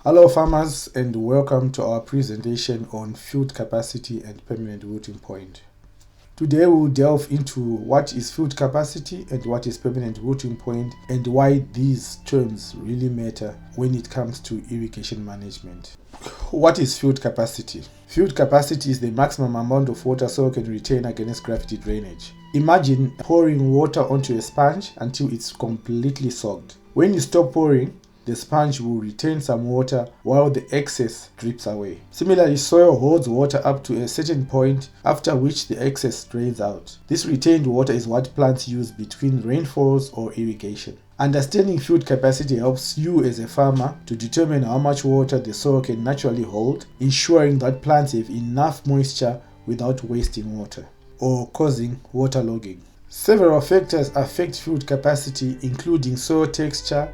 Hello farmers, and welcome to our presentation on field capacity and permanent wilting point. Today we'll delve into what is field capacity and what is permanent wilting point and why these terms really matter when it comes to irrigation management. What is field capacity? Field capacity is the maximum amount of water soil can retain against gravity drainage. Imagine pouring water onto a sponge until it's completely soaked. When you stop pouring, the sponge will retain some water while the excess drips away. Similarly, soil holds water up to a certain point, after which the excess drains out. This retained water is what plants use between rainfalls or irrigation. Understanding field capacity helps you as a farmer to determine how much water the soil can naturally hold, ensuring that plants have enough moisture without wasting water or causing waterlogging. Several factors affect field capacity, including soil texture,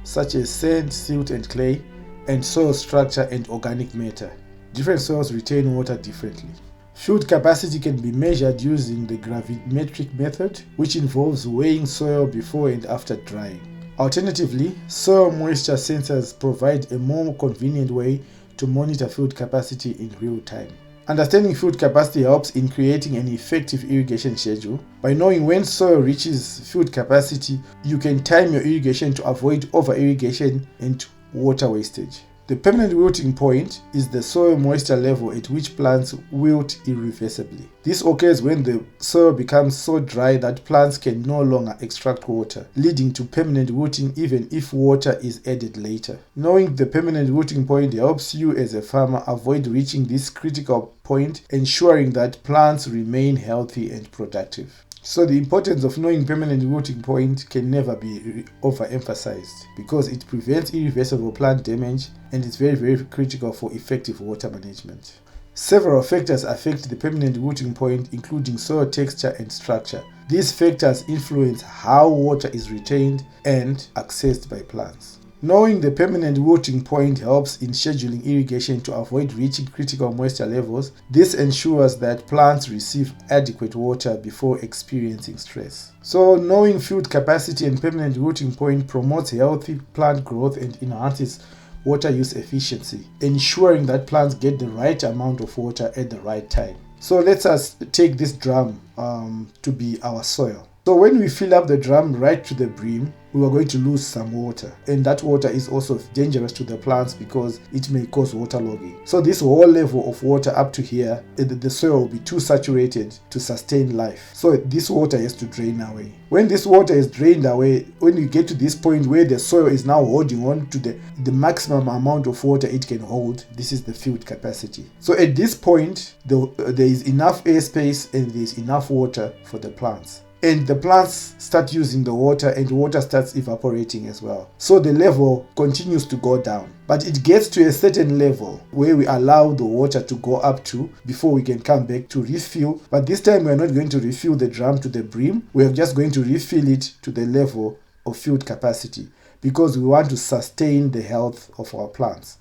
such as sand, silt and clay, and soil structure and organic matter. Different soils retain water differently. Field capacity can be measured using the gravimetric method, which involves weighing soil before and after drying. Alternatively, soil moisture sensors provide a more convenient way to monitor field capacity in real time. Understanding field capacity helps in creating an effective irrigation schedule. By knowing when soil reaches field capacity, you can time your irrigation to avoid over-irrigation and water wastage. The permanent wilting point is the soil moisture level at which plants wilt irreversibly. This occurs when the soil becomes so dry that plants can no longer extract water, leading to permanent wilting even if water is added later. Knowing the permanent wilting point helps you as a farmer avoid reaching this critical point, ensuring that plants remain healthy and productive. So the importance of knowing permanent wilting point can never be overemphasized because it prevents irreversible plant damage and is very critical for effective water management. Several factors affect the permanent wilting point, including soil texture and structure. These factors influence how water is retained and accessed by plants. Knowing the permanent wilting point helps in scheduling irrigation to avoid reaching critical moisture levels. This ensures that plants receive adequate water before experiencing stress. So knowing field capacity and permanent wilting point promotes healthy plant growth and enhances water use efficiency, ensuring that plants get the right amount of water at the right time. So let us take this drum to be our soil. So when we fill up the drum right to the brim, we are going to lose some water, and that water is also dangerous to the plants because it may cause waterlogging. So this whole level of water up to here, the soil will be too saturated to sustain life. So this water has to drain away. When this water is drained away, when you get to this point where the soil is now holding on to the maximum amount of water it can hold, this is the field capacity. So at this point, there is enough airspace and there is enough water for the plants. And the plants start using the water and water starts evaporating as well. So the level continues to go down. But it gets to a certain level where we allow the water to go up to before we can come back to refill. But this time we're not going to refill the drum to the brim. We're just going to refill it to the level of field capacity because we want to sustain the health of our plants.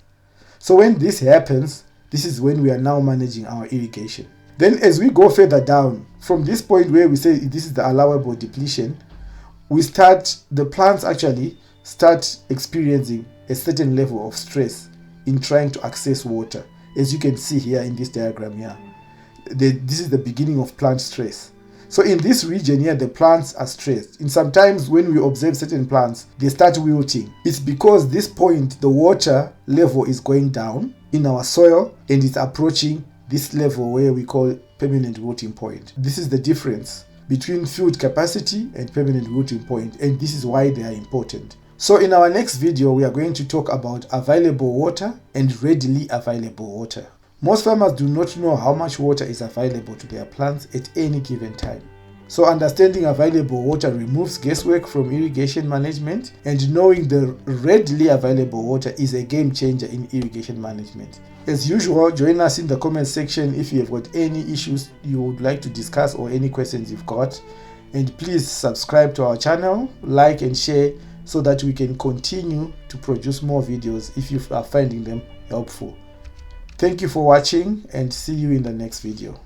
So when this happens, this is when we are now managing our irrigation. Then as we go further down, from this point where we say this is the allowable depletion, the plants actually start experiencing a certain level of stress in trying to access water. As you can see here in this diagram here, this is the beginning of plant stress. So in this region here, the plants are stressed. And sometimes when we observe certain plants, they start wilting. It's because this point, the water level is going down in our soil and it's approaching this level where we call permanent wilting point. This is the difference between field capacity and permanent wilting point, and this is why they are important. So in our next video, we are going to talk about available water and readily available water. Most farmers do not know how much water is available to their plants at any given time. So understanding available water removes guesswork from irrigation management, and knowing the readily available water is a game changer in irrigation management. As usual, join us in the comment section if you have got any issues you would like to discuss or any questions you've got. And please subscribe to our channel, like and share so that we can continue to produce more videos if you are finding them helpful. Thank you for watching and see you in the next video.